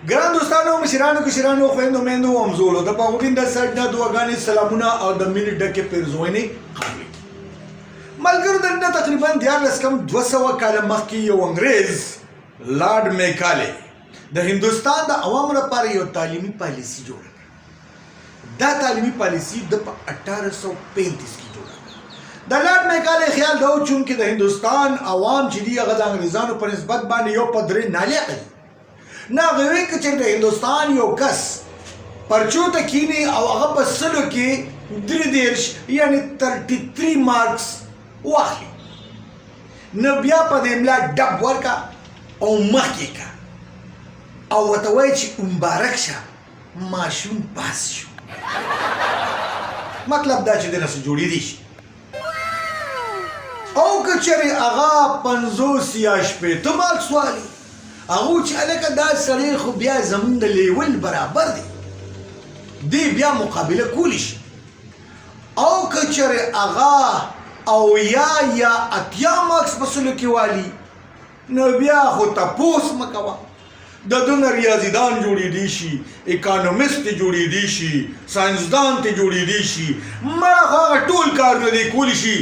ګران دوستانو مشرانو کشرانو خویندو میندو همزولو د پاغوبین د سټ نه دعاګانې سلامونه او د مینې ډکې پیرزوینې قابلې ملګرو دلته تقریبا 200 کاله مخکې یو انګریز لارډ میکالې د هندوستان د عوامو لپاره یو تعلیمي پالیسي جوړه کړه. دا تعلیمي پالیسي د 1835 کې جوړه کړه. د لارډ میکالې خیال دا و چونکې د هندوستان عوام چې دي هغه د انګریزانو په نسبت باندې یو په درې نالیقه دي. نه هغه وایي که چېرته د هندوستان یو کس پرچو ته کینی او هغه په سلو کې 33 یعنې 33 مارکس واخلي نو بیا په دې املا ډب ورکه او مخکې کا او ورته وایي چې مبارک شه ماشوم پاس شو. مطلب دا چې دنه څه جوړېدی شي او که چېرې هغه 50 یا 60 مارکس والي هغه چې هلکه دا سړی خو بیا زمونږ د لیول برابر دی دی بیا مقابله کولی شي او که چېرې هغه 80 یا 80 مارکس په سلو کې والي نو بیا خو تپوس مه کوه د دونه ریاضیدان جوړېدی شي اکانومیست ته جوړېدی شي ساینسدان ته جوړېدی شي مړه خو هغه ټول کارونه دی کولی شي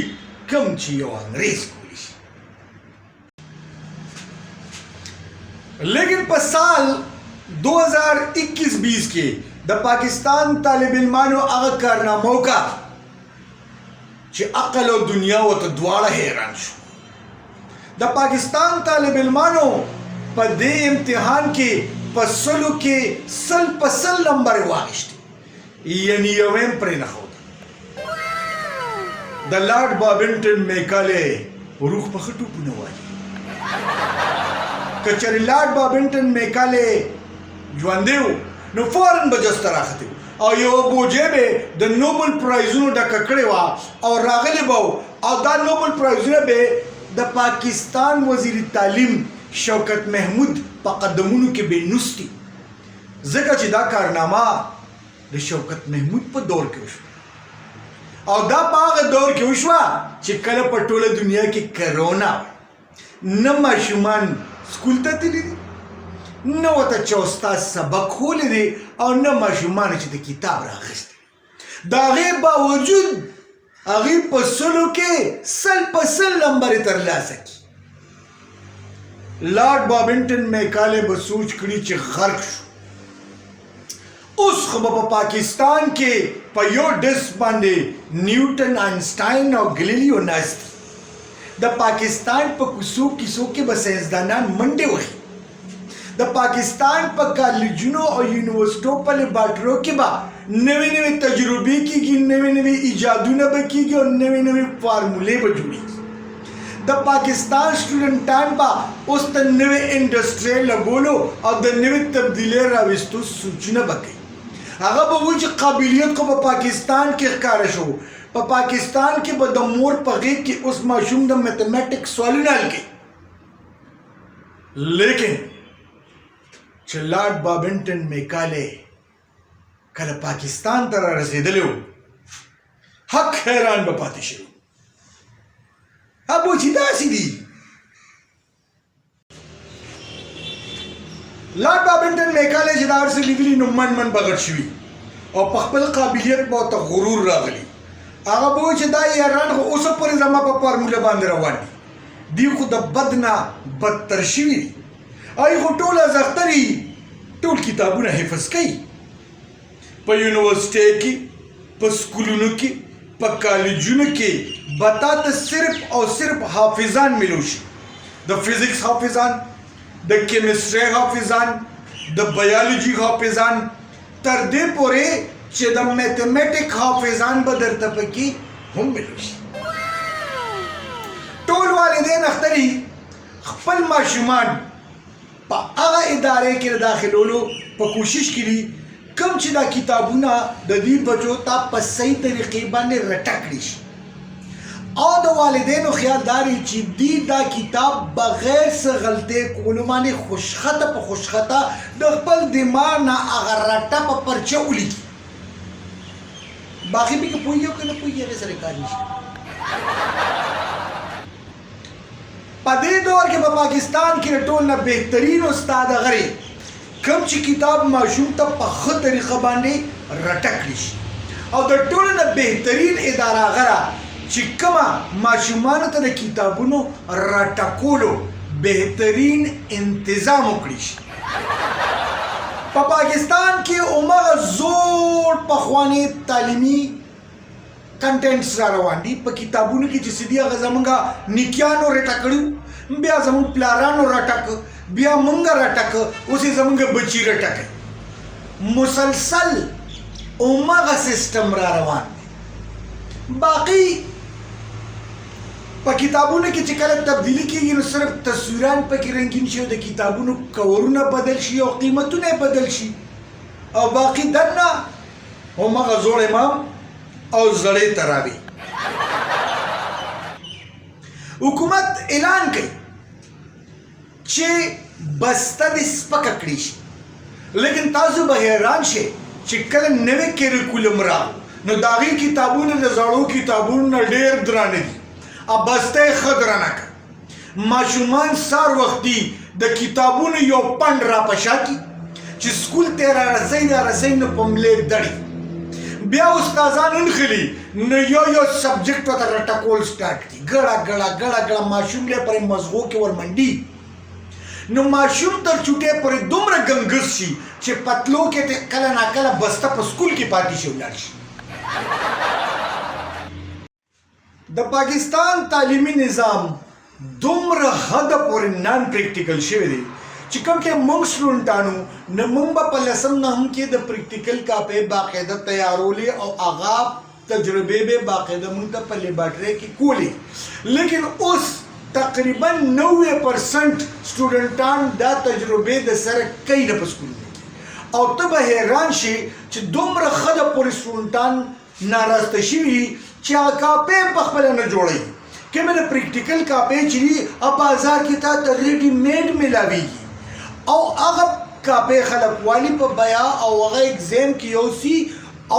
کوم چې یو انګریز کولی شي. لیکن په سال 2021-20 کې د پاکستان طالب علمانو هغه کارنامه وکړه چې عقل او دنیا ورته دواړه حیران شو. د پاکستان طالب علمانو په دې امتحان کې په سلو کې 100% نمبر واخیستی یعنی یو هم پرې نه ښود. د لارډ بابنټن میکالې روح په ښه ټوپونه وایي. که چېرې لارډ بابنټن میکالې ژوندی و نو فوراً به جسته راختې او یو بوجۍ به د نوبل پرایزونو ډکه کړې وه او راغلی به او دا نوبل پرایزونه به د پاکستان وزیر تعلیم شوکت محمود په قدمونو کې به نوستي ځکه چې دا کارنامه د شوکت محمود په دور کې وشوه او دا په هغه دور کې وشوه چې کله په ټوله دنیا کې کرونا نه ماشومان سکول ته تللی دي نه ورته چا استاد سبق ښوولی دی او نه ماشومانو چې د کتاب رااخیستی. د هغې باوجود هغې په سلو کې 100% نمبرې ترلاسه کړي. لارډ بابنټن میکالې به سوچ کړي چې غرق شو. اوس خو به په پاکستان کې په یو ډسک باندې نیوټن آینسټاین او ګلیلیو ناست دي. د پاکستان په کوڅو کیسو کې به ساینسدانان منډې وهي. د پاکستان په کالجونو او یونیورسټو په لیبارټریو کې به نوې نوې تجربې کېږي نوې نوې ایجادونه به کېږي او نوې نوې فارمولې به جوړېږي. د پاکستان سټوډنټان به اوس د نوې انډسټرۍ لګولو او د نوې تبدیلۍ راوستو سوچونه به کوي. هغه به وایي چې قابلیت خو په پاکستان کې ښکاره شو. په پاکستان کې به د مور په غېږ کې اوس ماشوم د میتھمیټکس سوالونه حل کوي. لیکن چې لارډ بابنټن میکالې کله پاکستان ته رارسېدلی و حق حیران به پاتې شوي. ابو چې داسې دي لارډ بابنټن میکالې چې دا هر څه لیکلي نو من به غټ شوي او په خپل قابلیت به ورته غرور راغلی. هغه به وایي چې دا یاران خو اوسه پورې زما په فارموله باندې روان دي. دوی خو د بد نه بدتر شوي دي. هغوی خو ټول ازاخته دي ټول کتابونه حفظ کوي. په یونیورسټۍ کې په سکولونو کې په کالجونو کې به تا ته صرف او صرف حافظان ملو شي. د فزیکس حافظان د کیمسټرۍ حافظان د بیالوجي حافظان تر دې پورې چې د میتھمیټک حافظان به درته پکې هم ملو شي. ټول والدین اخته دي خپل ماشومان په هغه ادارې کې د داخلولو په کوشش کې دي کوم چې دا کتابونه د دې بچو ته په صحیح طریقې باندې رټه کړي شي او د والدینو خیال دا دی چې دی دا کتاب بغیر څه غلطۍ کولو باندې خوشخطه په خوشخطه د خپل دماغ نه هغه رټه په پرچه ولیکي. باقي به که پوهېږي او که نه پوهېږي هغې سره کار نشي. په دې دور کې په پاکستان کې د ټول نه بهترین استاد هغه دی کوم چې کتاب ماشوم ته په ښه طریقه باندې رټه کړی شي او د ټولو نه بهترین اداره هغه ده چې کومه ماشومانو ته د کتابونو راټکولو بهترین انتظام وکړي شي. په پاکستان کې هماغه زوړ پخواني تعلیمي کنټینټس را روان دي په کتابونو کې چې څه دي هغه زمونږ نیکیانو راټه کړي، بیا زمونږ پلارانو راټه کړه، بیا مونږ راټه کړه، اوس یې زمونږ بچي راټه کوي. مسلسل هماغه سیستم را روان دی. باقي په کتابونو کې چې کله تبدیلی کېږي نو صرف تصویران پکې رنګین شي او د کتابونو کورونه بدل شي او قیمتونه بدل شي او باقي دننه هماغه زوړ امام او زړې تراوی. حکومت اعلان کوي چې بسته دې سپکه کړی شي، لیکن تاسو به حیران شئ چې کله نوی کریکولم راغی نو د هغې کتابونه د زړو کتابونو نه ډېر درانه دي. بسته یې ښه درانه کړه. ماشومان سهار وختي د کتابونو یو پنډ را په شا کړي چې سکول ته یې رارسوي نو په ملې دړي. بیا استادان انخلي نو یو سبجیکټ ورته راټکول سټارټ کړي، ګړه ماشوم له پرې مزغو کې ورمنډي. نو ماشوم تر چوټې پورې دومره ګنګس شي چې پتلو کې کله ناکله بسته په سکول کې پاتې شي ولاړ شي. د پاکستان تعلیمي نظام دومره حده پورې نان پریکټیکل شوی دی چې کوم کې موږ سټوډنټانو نه موږ به په لسم نهم کې د پریکټیکل کاپې باقاعده تیارولې او هغه تجربې به باقاعده موږ ته په لیبارټرۍ کې کولې، لیکن اوس تقریبا 90% سټوډنټان دا تجربې د سره کوي نه په سکولونو کې او ته به حیران شي چې دومره حده پورې سټوډنټان ناراسته شوي چې هغه کاپې په خپله نه جوړوي. کومې د پریکټیکل کاپې چې دي بازار کې تا ته ریډي میډ میلاویږي او هغه کاپې خلک والي په بیا او هغه اگزام کې یوسي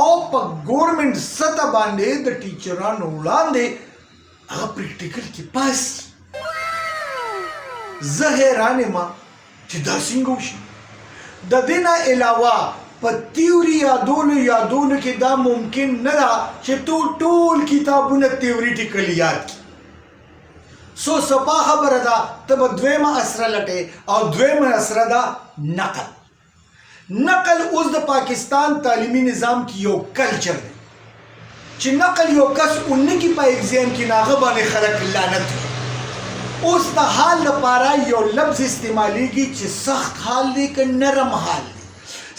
او په ګورمنټ سطح باندې د ټیچرانو وړاندې هغه پریکټیکل کې پاس. زه حیران یم چې دا څنګه وشي. د دې نه علاوه په تیوري یادولو کې دا ممکن نه ده چې تو ټول کتابونه تیوریټیکلی یاد کړي. سو سپا خبره ده ته به دویمه اسره لټې او دویمه اسره ده نقل. نقل اوس د پاکستان تعلیمي نظام کې یو کلچر دی چې نقل یو کس اونې کې په ایگزام کې ناغه باندې خلک لعنت وي. اوس د حال لپاره یو لفظ استعمالیږي چې سخت حال دی که نرم حال دی.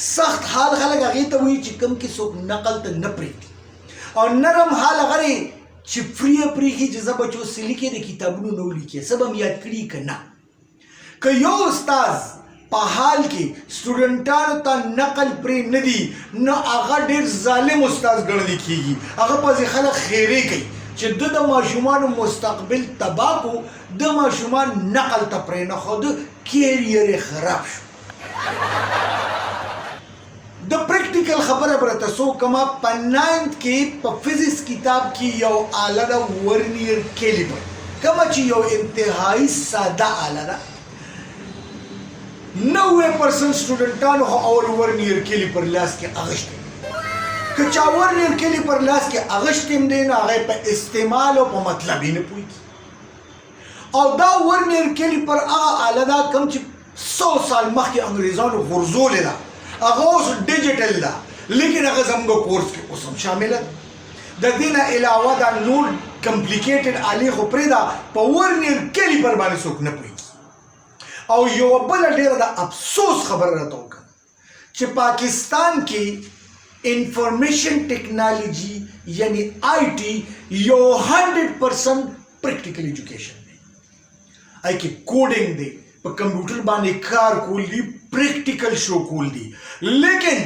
سخت حال خلک هغې ته وایي چې کوم کې څوک نقل ته نه پرېږدي او نرم حال هغه دی چې فری پرېښي چې زه بچو څه لیکې د کتابونو نه ولیکې څه به م یاد کړي که نه. که یو استاذ په حال کې سټوډنټانو ته نقل پرې نه دي نو هغه ډېر ظالم استاذ ګڼلی کېږي. هغه پسې خلک خیرې کوي چې د ماشومانو مستقبل تباه کو، د ماشومان نقل ته پرې نه ښود، کیریئر یې خراب شو. د پریکټیکل خبره برته سو کما په 9th کې په فزیکس کتاب کې یو آله ده ورنیر کیلیپر، کما چې یو انتهایی ساده آله ده. 90% سټوډنټانو خو اول ورنیر کیلیپر لاس کې اغشتی. که چا ورنیر کیلیپر لاس کې اغشتی هم دی نو هغه په استعمال او په مطلب یې نه پوهېږي. او دا ورنیر کیلیپر هغه آله ده کوم چې 100 سال مخکې انګریزانو غورځولې ده، هغه اوس ډیجیټل ده لیکن هغه زموږ کورس کې اوس هم شامله ده. د دې نه علاوه دا نور کمپلیکیټډ آلې خو پرېږده، په ورنیر کیلیپر باندې څوک نه پوهېږي. او یوه بله ډېره د افسوس خبره راته وکړه چې پاکستان کې انفارمیشن ټیکنالوجي یعنی آئی ټي یو 100% پریکټیکل ایجوکیشن دی. آی کې کوډینګ دی، په کمپیوټر باندې کار کول دي، پریکټیکل شو کول دي، لیکن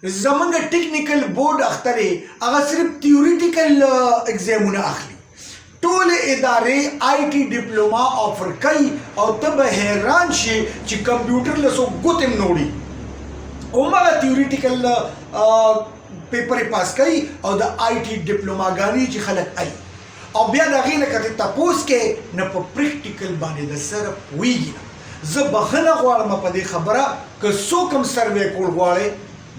زمونږ ټیکنیکل بورډ اخته دی هغه صرف تیوریټیکل اگزامونه اخلي. ټول ادارې آئی ټي ډپلوما آفر کوي او ته به حیران شي چې کمپیوټر له څوک ګوتې هم نه وړي، هماغه تیوریټیکل پیپر یې پاس کوي او د آئی ټي ډپلوماګانې چې خلک اي او بیا د هغې نه که ته تپوس کې نه په پریکټیکل باندې د سره پوهېږي نه. زه بخښنه غواړم په دې خبره که څوک هم سروې کول غواړئ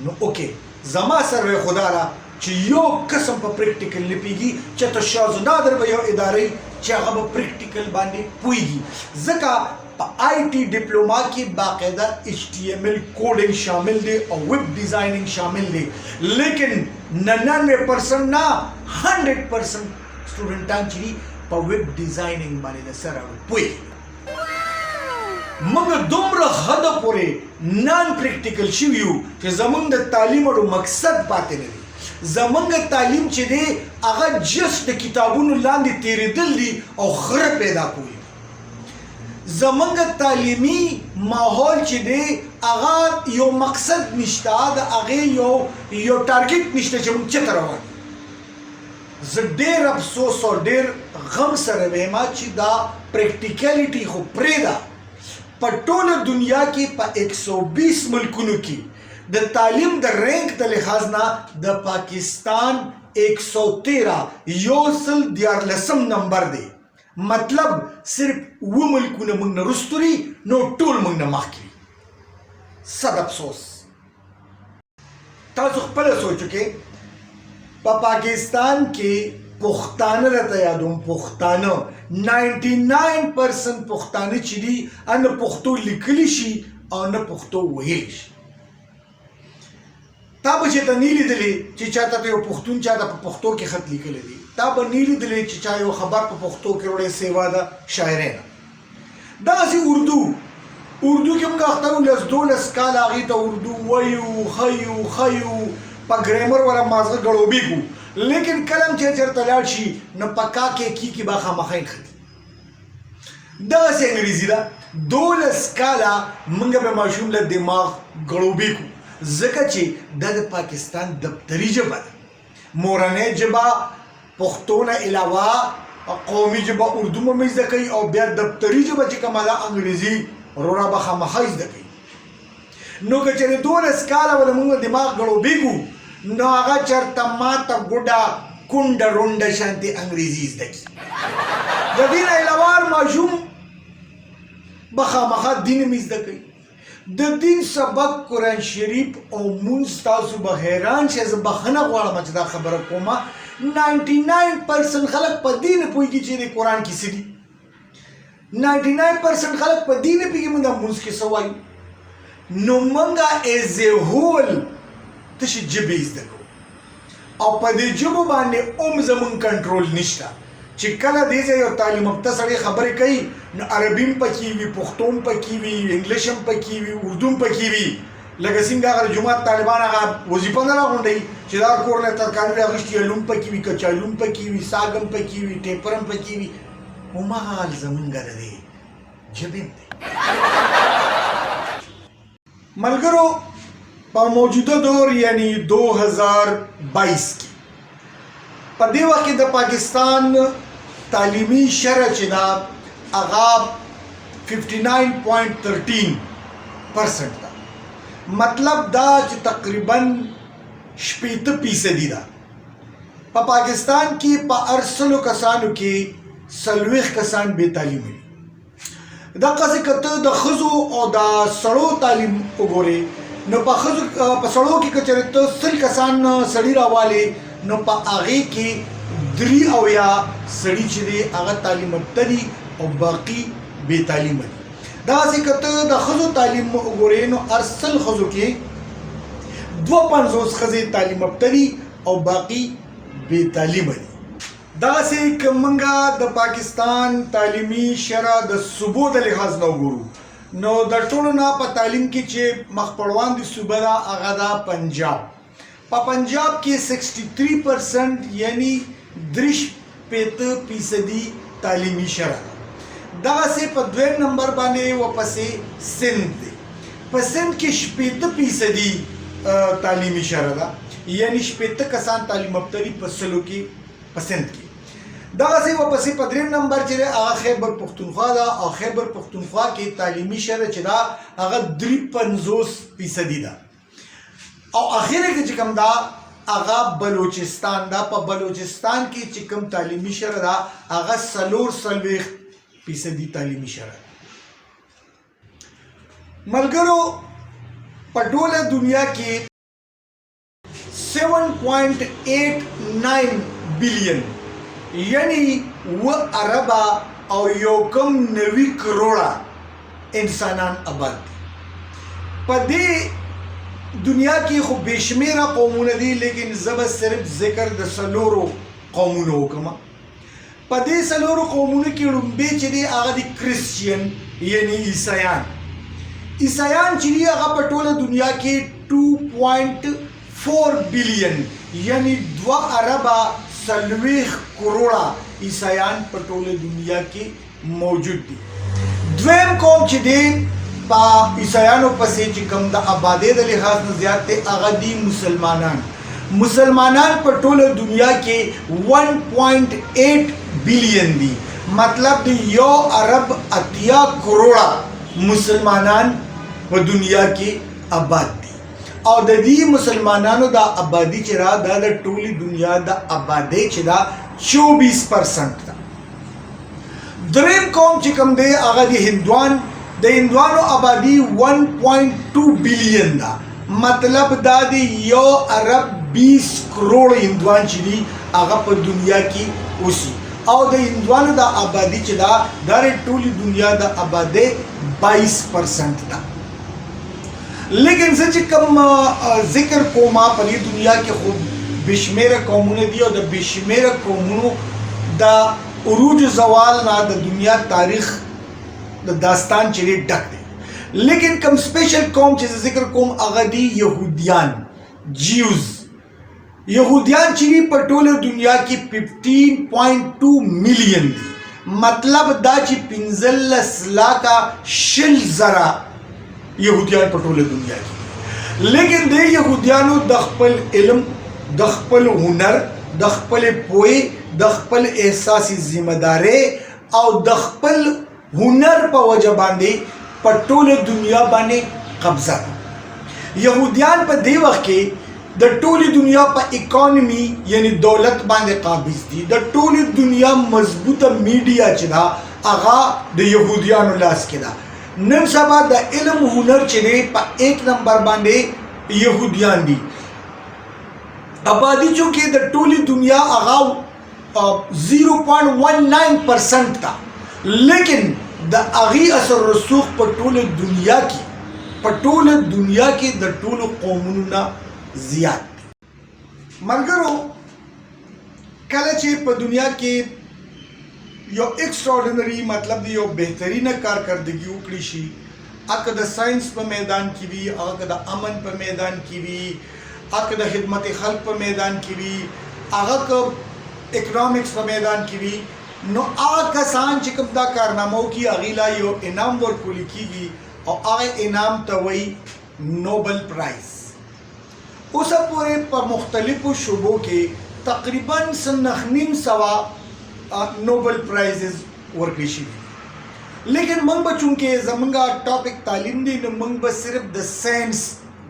نو اوکې زما سروې خدا را چې یو قسم په پریکټیکل نه پیږي چې ته شاز نادر به یو ادارې چې هغه به پریکټیکل باندې پوهیږي ځکه په آی ټي ډیپلوما کې باقاعده HTML کوډینګ شامل دی او ویب ډیزاینینګ شامل دی لیکن 99% نه 100% سټوډنټان چې په ویب ډیزاینینګ باندې د سره پوهیږي موږ دومره حده پورې نان پریکټیکل شوي یو چې زموږ د تعلیم اړو مقصد پاتې نه دی زمونږ تعلیم چې دی هغه جست د کتابونو لاندې تیرېدل دي او خره پیدا کوي زمونږ تعلیمي ماحول چې دی هغه یو مقصد نشته د هغې یو ټارګټ نشته چې موږ چېرته روان زه ډېر افسوس او ډېر غم سره وایم چې دا پریکټیکلیټي خو پرېږده په ټوله دنیا کې په 120 ملکونو کې د تعلیم د رینک د لحاظ نه د پاکستان 113 نمبر دی مطلب صرف و ملکونه موږ نه رستو دي نو ټول موږ نه مخکې صد افسوس تاسو خپله سوچو کې په پاکستان کې پښتانه راته یادوم پښتانه 99% پښتانه چې دي نه پښتو لیکلی شي او نه پښتو ویلی شي تا به چې ته نه لیدلې چې چاته ته یو پښتون چاته په پښتو کې خط لیکلی دی تا به نه لیدلې چې چا یو خبر په پښتو کې وړی سیوا ده شاعرۍ نه داسې اردو کې موږ اخته وو 10-12 کاله هغې ته اردو ویو ښیو په ګرامر والا مازغه ګړوبېږو لیکن کله هم چې چېرته لاړ شي نو په کا کې به خامخا نښتي داسې انګریزي ده 12 کاله موږ به ماشوم له دماغ ګړوبېږو ځکه چې دا د پاکستان دفتري ژبه ده مورنۍ ژبه پښتو نه علاوه قومي ژبه اردو هم زده کوي او بیا دفتري ژبه چې کومه ده انګریزي وروره به خامخا زده کوي نو که چېرې 12 کاله ولې موږ دماغ ګړوبېږو نو هغه چېرته ماته ګوډه کونډه رونډه شانتې انګریزي زده کړي د دې نه علاوه ماشوم به خامخا دین هم زده کوي د دین سبق قرآن شریف او مونځ تاسو به حیران شئ زه بخښنه غواړم چې دا خبره کومه 99% خلک په دې نه پوهېږي چې د قرآن کې څه دي 99% خلک په دې نه پوهېږي موږ د مونځ کې څه وایو نو موږ ایز ا هول تشې ژبې زده کوو او په دې ژبو باندې هم زموږ کنټرول نشته چې کله دې ځای یو تعلیم یافته سړی خبرې کوي نو عربي هم پکې وي پښتو هم پکې وي انګلیش هم پکې وي اردو هم پکې وي لکه څنګه هغه جومات طالبان هغه وظیفه نه راغونډوي چې دا کور نه ترکاري راغوښتي الو هم پکې وي کچالو هم پکې وي ساګ هم پکې وي ټیپر هم پکې وي هماغه زمونږ د دې ژبې هم دی ملګرو په موجوده دور یعنی 2022 کې په دې وخت کې د پاکستان تعلیمي شرح چې دا هغه 59.13% ده مطلب دا چې تقریبا 80% ده په پاکستان کې په 80 کسانو کې 40 کسان بې تعلیمي دي دغسې که ته د ښځو او د سړو تعلیم وګورې نو په سړو کې که چېرې ته 100 کسان سړي راوالې نو په هغې کې 83 سړي چې دی هغه تعلیم یافته دي او باقي بې تعلیمه دي دغسې که ته د ښځو تعلیم وګورې نو هر 100 ښځو کې 52 ښځې تعلیم یافته دي او باقي بې تعلیمه دي داسې که موږ د پاکستان تعلیمي شرح د صوبو د لحاظ نه وګورو نو د ټولو نه په تعلیم کې چې مخ په وړاندې صوبه ده هغه ده پنجاب په پنجاب کې 63% یعنی 63% تعلیمي شرح ده دغسې په دویم نمبر باندې ورپسې سند دی په سند کې 80% تعلیمي شرح ده یعنی 80 کسان تعلیم یافته دي په 100 کې په سند کې دغسې ورپسې په دریم نمبر چې دی هغه خیبر پښتونخوا ده او خیبر پښتونخوا کې تعلیمي شرح چې ده هغه 53% ده او اخر کې چې کوم ده هغه بلوچستان ده په بلوچستان کې چې کوم تعلیمي شرح ده هغه 40% تعلیمي شرح मलगरो په ټوله دنیا کې 7.89 بلین یعنی و اربا او یو کم 90 کروڑا انسانان آباد دي په دې دنیا کې خو بشمیره قومونه دي لیکن زب صرف ذکر د سلورو قومونو وکما په دې سلورو قومونو کې لومبي چې دي هغه دي کرسچین یعنی عیسایان چې دي هغه په ټوله دنیا کې 2.4 بلین یعنی 2 اربا 40 کروڑا عیسایان په ټوله دنیا کې موجود دي دویم قوم چې دي په عیسایانو پسې چې کوم د آبادی د لحاظ نه زیات دي هغه دي مسلمانان په ټوله دنیا کې 1.8 بلین دي مطلب دی 1 ارب 80 کروڑا مسلمانان په دنیا کې آباد دي او د دې مسلمانانو د آبادی چې را د ټولي دنیا د آبادی چې دا 24% ده دریم قوم چې کوم دی هغه د هندوانو آبادی 1.2 بلین ده مطلب دا دی 1 ارب 20 کروڑ هندوان چې دي هغه په دنیا کې اوسي او د هندوانو د آبادی چې دا د ټولي دنیا د آبادی 22% ده لیکن زه چې کوم ذکر کومه په دې دنیا کې خو بشمیره قومونه دي او د بشمیره قومونو د عروج زوال نه د دنیا تاریخ د داستان چې ډک دی لیکن کوم سپیشل قوم چې ذکر کوم هغه دي یهودیان جیوز یهودیان چې په ټوله دنیا کې 15.2 ملین دي مطلب دا چې 15 لاکه شل زره یهودیان په ټوله دنیا کې لیکن د یهودیانو د خپل علم د خپل هنر د خپل پوهې د خپل احساسي ذمہ داري او د خپل هنر په وجه باندې په ټوله دنیا باندې قبضه یهودیان په دې وخت کې د ټولي دنیا په اکانومي یعنی دولت باندې قابض دي د ټولي دنیا مضبوطه میډیا چې دا هغه د یهودیانو لاس کې ده نن سبا د علم هنر چې دی په 1 نمبر باندې یهودیان دي آبادی چونکې د ټولي دنیا هغه 0.19% تا لیکن د هغې اثر رسوخ په ټوله دنیا کې د ټولو قومونو نه زیات دي ملګرو کله چې په دنیا کې یو ایکسټراډینری مطلب دی یو بهترینه کارکردګي وکړي شي اګه د ساينس په میدان کې وي اګه د امن په میدان کې وي اګه د خدمت خلق په میدان کې وي اګه اکونومکس په میدان کې وي نو هغه کسان چې کوم دا کارنامو کې اغیلا یو انعام ورکول کیږي او هغه انعام ته وایي نوبل پرایز اوسه پورې په مختلفو شعبو کې تقریبا 950 نوبل پرایزز ورکړي شوي لیکن موږ به چونکې زمونږه ټاپک تعلیم دی نو موږ به صرف د ساينس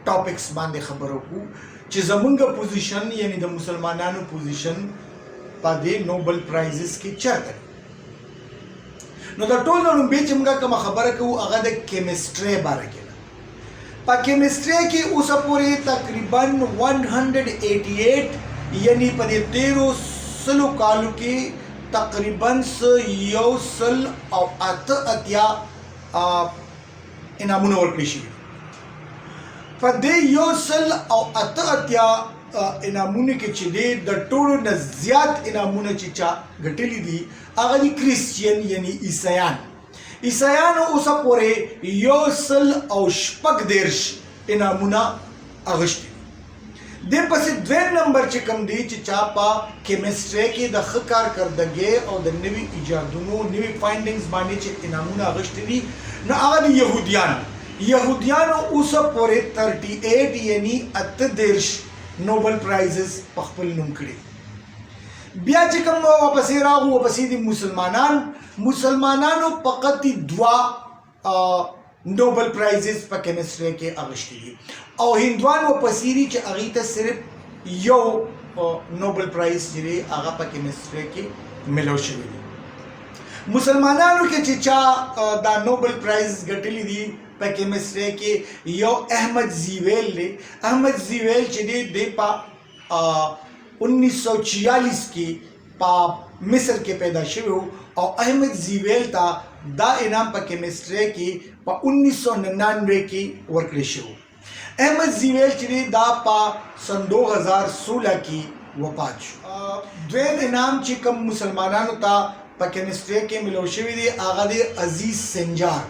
ټاپکس باندې خبرو کوو چې زمونږه پوزیشن یعنی د مسلمانانو پوزیشن په دې نوبل پرایزز کې چرته نو د ټولو لومبي چې موږ کوم خبره کوو هغه د کیمستري باره کې په کیمستري کې اوسه پورې تقریبا 188 یعنی په دې 1300 کالو کې تقریبا 188 انعامونه ورکړي شوي په دې 188 انعامونه کې چې د ټولو نه زیات انعامونه چې چا ګټلي دي هغه دي کرسچین یعنی عیسایانو اوسه پورې 114 انعامونه اغشتي د پسې دویم نمبر چې کوم دی چې چا په کیمستري کې د ښه کارکردګۍ او د نوي ایجادونو نوي فایندینګز باندې چې انعامونه اغشتي دي نو هغه د یهودیانو اوسه پورې 38 یعنی 38 نوبل پرایزز په خپل نوم کړي بیا چې کوم واپسې راغو واپسې دي مسلمانانو فقط 2 نوبل پرایزز په کیمستري کې اغشتي دي او هندوان واپسې دي چې هغې ته صرف یو نوبل پرایز چې دی هغه په کیمستري کې ملو شوی دی مسلمانانو کې چې چا دا نوبل پرایز ګټلی دي په کیمسټري کې یو احمد زیویل دی. احمد زیویل چې دی د په 1946 کې په مصر کې پیدا شوی او احمد زیویل ته دا انعام په کیمسټري کې په 1999 کې ورکړی شو. احمد زیویل چې دی دا په سن 2016 کې وفات شو. دویم انعام چې کوم مسلمانانو ته په کیمسټري کې ملو شوی دی هغه دی عزیز سنجار.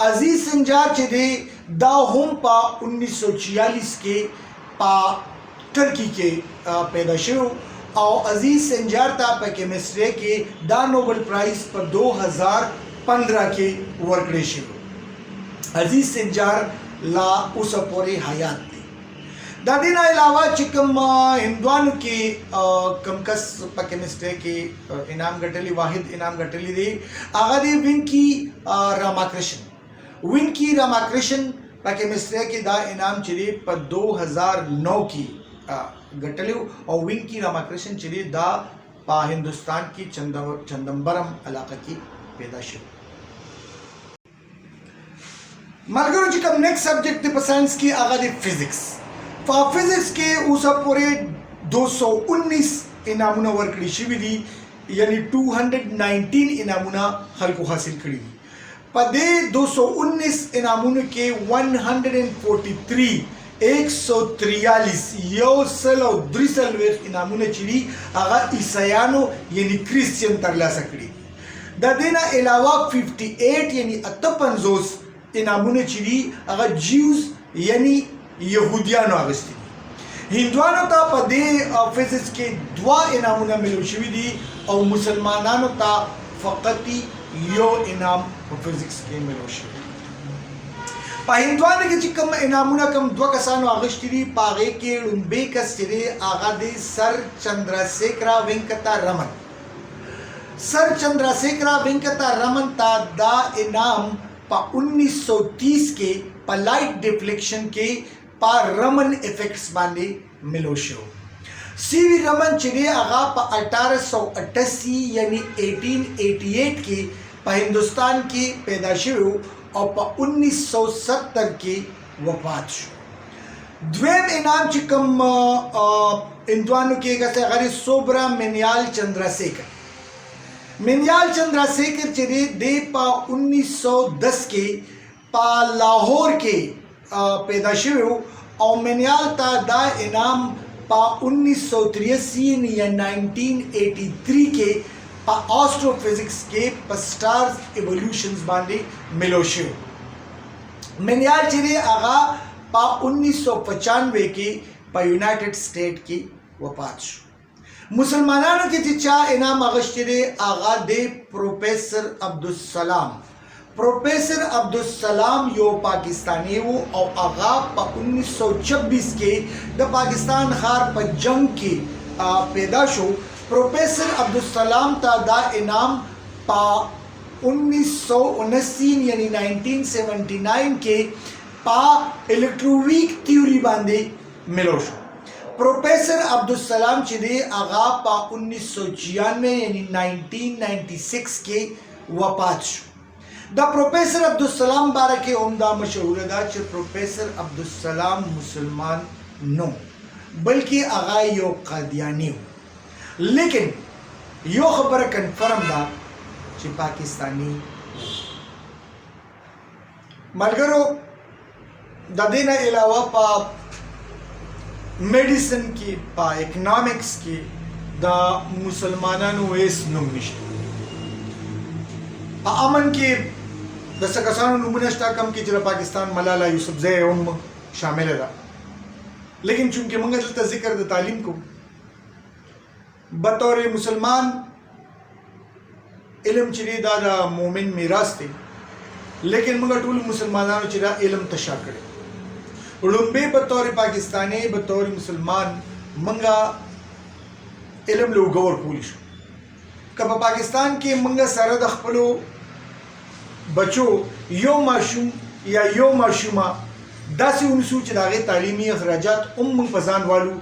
عزیز سنجار چې دی دا هم په 1946 کې په ترکی کې پیدا شو او عزیز سنجار ته په کیمسټري کې دا نوبل پرایز په 2015 کې ورکړی شو. عزیز سنجار لا اوسه پورې حیات دی. دا دې نه علاوه چې کوم هندوانو کې کم کس په کیمسټري کې انعام ګټلی واحد انعام ګټلی دی هغه دی وینکی راماکرشن. وینکی راماکرشن په کیمسټري کې دا انعام چې دی په 2009 کې ګټلیو او وینکی راماکرشن چې دی دا په هندوستان کې چندمبرم علاقه کې پیدا شو. ملګرو چې کوم نیکسٹ سبجیکٹ دی په ساينس کې هغه دی فزکس. په فزکس کې اوسه پورې 219 انعامونه ورکړي شوي دي یعنی 219 انعامونه خلکو حاصل کړي دي. په دې 219 انعامونو کې 143 انعامونه چې دي هغه عیسایانو یعنی کریسچین ترلاسه کړي. د دې نه علاوه 58 یعنی 58 انعامونه چې دي هغه جیوز یعنی یهودیانو اخیستي دي. هندوانو ته په دې فزکس کې 2 انعامونه ملو شوي دي او مسلمانانو ته فقط یو انعام په فزکس کې ملو شوی. په هندوانو کې چې کوم انعامونه کوم 2 کسانو اخیستي دي په هغې کې لومبی کس چې دی هغه دی سر چندراسیکرا وینکتا رمن. سر چندراسیکرا وینکتا رمن ته دا انعام په 1930 کې په لایټ ډیفلیکشن کې په رمن افیکټس باندې ملو شو. سی وی رمن چې دی هغه په 1888 یعنی 1888 کې په هندوستان کې پیدا شو او په 1970 کې وفات شو. دویم انعام چې کوم هندوانو کې هغه سوبرا منیال چندراسیکر. منیال چندراسیکر چې دی په 1910 کې په لاهور کې پیدا شوی او منیال ته دا انعام په 1983 یا 1983 کې په آسټرو فزکس کې په سټارز ایوولوشنز باندې ملو شوی. منیال چې دی هغه په 1995 کې په یونایټډ سټیټ کې وفات شو. مسلمانانو کې چې چا انعام اخیستی دی هغه دی پروفیسر عبدالسلام. پروفیسر عبدالسلام یو پاکستانی وو او هغه په 1926 کې د پاکستان ښار په جنگ کې پیدا شو. پروفیسر عبدالسلام ته دا انعام په 1979 یعنی 1979 کې په الکتروویک تیوري باندې ملو شو. پروفیسر عبدالسلام چې دی هغه په 1996 یعنی 1996 کې وفات شو. دا پروفیسر عبدالسلام باره کې هم دا مشهوره ده چې پروفیسر عبدالسلام مسلمان نو بلکې هغه یو قادیانی و. لیکن یو خبره کنفرم ده چې پاکستانی. ملګرو د دې نه علاوه په میډیسن کې په اکنامکس کې د مسلمانانو هیڅ نوم نشته. په امن کې د څه کسانو نومونه شته کم کې چې د پاکستان ملاله یوسفزۍ هم شامله ده. لیکن چونکې موږ دلته ذکر د تعلیم کوو بطور مسلمان علم چې دی دا د مؤمن میراث دی. لیکن موږ ټول مسلمانانو چې دا علم تشا کړی. لومبی بطور پاکستانی بطور مسلمان منګه علم له وګور کولی شو. که په پاکستان کې منګه سره د خپلو بچو یو ماشوم یا یو ماشومه داسې ونیسو چې د هغې تعلیمي اخراجات هم موږ په ځان والو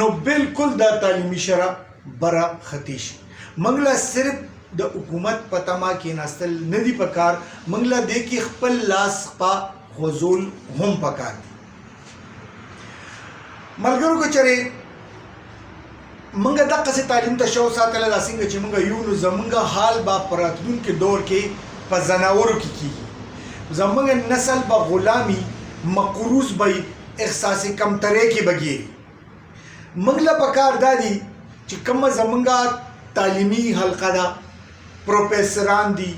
نو بالکل دا تعلیمي شرح بره خطی شي. موږ له صرف د حکومت په تمه کېناستل نه دي پکار. موږ له دې کې خپل لاس په غوزول هم پکار دي ملګرو کو چره منګه دغه څه تعلیم ته شو ساتل د څنګه چې منګه یو نو زمونږه حال با پراتلونکو دور کې په زناورو کې کیږي زمونږ نسل به غلامی مقروض به احساس کمترې کې بګي منګله پکار دادي چې کوم زمونږه تعلیمی حلقه دا پروفیسوران دي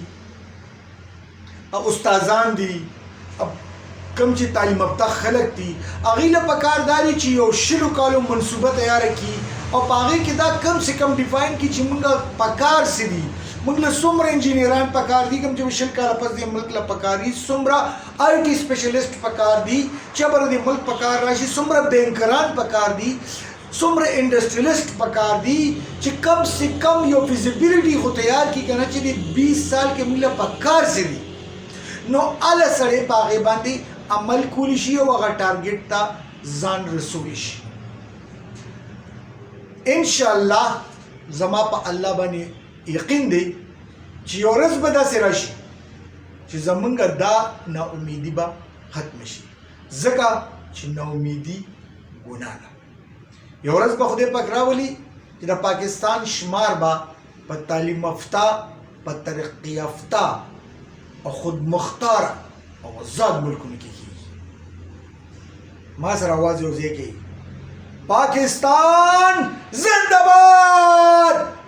او استادان دي کم چې تعلیم یافته خلک دي هغه له پکار دادي چې یو شلو کالو منصوبه تیار کړي او پاغه کې دا کم سے کم ډیفاین کی چې موږ پکار سي دي موږ له څومره انجینران پکار دي کوم چې شل کال پس د ملک له پکار دي څومره آی ټي سپیشلیست پکار دي چې بر د ملک پکار راشي څومره بینکران پکار دي څومره انډستریالیست پکار دي چې کم سے کم یو فیزیبিলিټي خو تیار کی کنه چې 20 سال کې موږ له پکار سي دي نو ال سره پاغه باندې عمل کولی شي او هغه ټارګټ ته ځان رسوي شي ان شاء الله زما په الله باندې یقین دی چې یو ورځ به داسې راشي چې زمونږ دا نا امیدي به ختم شي ځکه چې نا امیدي ګناه ده یو ورځ به خدای پاک راولي چې د پاکستان شمار به په تعلیم یافته په ترقی یافته او خود مختار او آزاد ملکونو کې کیږي ما سره आवाज یو ځای کوي پاکستان زندہ باد